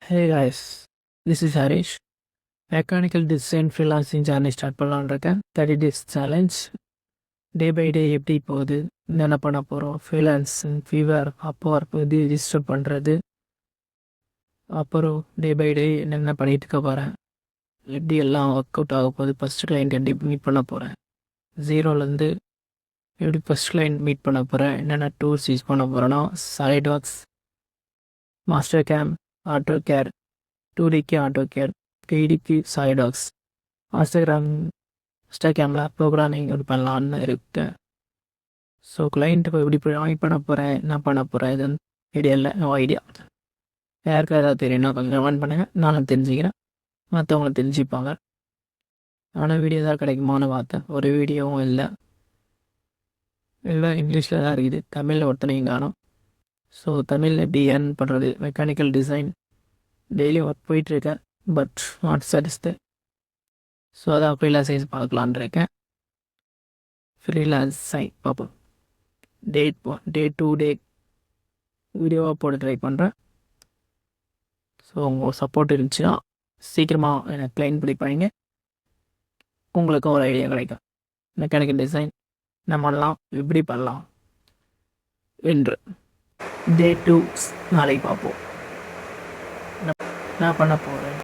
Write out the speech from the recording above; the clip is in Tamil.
Hey guys, this is Harish. Mechanical design freelancing journey start பண்ணலான்னு இருக்கேன். 30 days challenge. Day by day எப்படி போகுது, என்னென்ன பண்ண போகிறோம், ஃப்ரீலான்ஸிங், ஃபீவர், அப்போ ஒர்க் இது ரிஜிஸ்டர் பண்ணுறது, அப்புறம் டே பை டே என்னென்ன பண்ணிட்டு இருக்க போகிறேன், எப்படி எல்லாம் ஒர்க் அவுட் ஆக போகுது, ஃபஸ்ட் கிளைண்ட் எப்படி மீட் பண்ண போகிறேன், ஜீரோலேருந்து எப்படி ஃபஸ்ட் கிளைண்ட் மீட் பண்ண போகிறேன், என்னென்ன டூல்ஸ் யூஸ் பண்ண போகிறேன்னா SolidWorks, Mastercam, AutoCAD, 2Dக்கு ஆட்டோ கேர், 3Dக்கு சாலிடாக்ஸ், இன்ஸ்டாகிராமில் ப்ரோக்ராமிங் இது பண்ணலான்னு இருக்கேன். ஸோ கிளைண்ட்டுக்கு எப்படி ப்ரொவைட் பண்ண போகிறேன், என்ன பண்ண போகிறேன், இது ஐடியா இல்லை, நோ ஐடியா. யாருக்கும் ஏதாவது தெரியும்னா கொஞ்சம் கமெண்ட் பண்ணுங்கள், நானும் தெரிஞ்சுக்கிறேன், மற்றவங்களும் தெரிஞ்சுப்பாங்க. ஆனால் வீடியோ தான் கிடைக்குமான்னு பார்த்தேன், ஒரு வீடியோவும் இல்லை, இங்கிலீஷில் தான் இருக்குது, தமிழில் ஒருத்தனையும் காணும். ஸோ தமிழில் எப்படி ஏர்ன் பண்ணுறது, மெக்கானிக்கல் டிசைன் டெய்லி ஒர்க் போயிட்டுருக்கேன், பட் நாட் சாட்டிஸ்ஃபைட். ஸோ அதான் ஃப்ரீலான்சிங் பார்க்கலான் இருக்கேன். ஃப்ரீலான்சிங் பார்ப்போம். டே 2 வீடியோவாக போட ட்ரை பண்ணுறேன். ஸோ உங்கள் சப்போர்ட் இருந்துச்சுன்னா சீக்கிரமாக எனக்கு கிளைண்ட் பிடிப்பாங்க, உங்களுக்கும் ஒரு ஐடியா கிடைக்கும். மெக்கானிக்கல் டிசைன் என்ன பண்ணலாம், எப்படி பண்ணலாம் என்று. டே 2 நாளைக்கு பார்ப்போம். என்ன பண்ண போகிறேன்,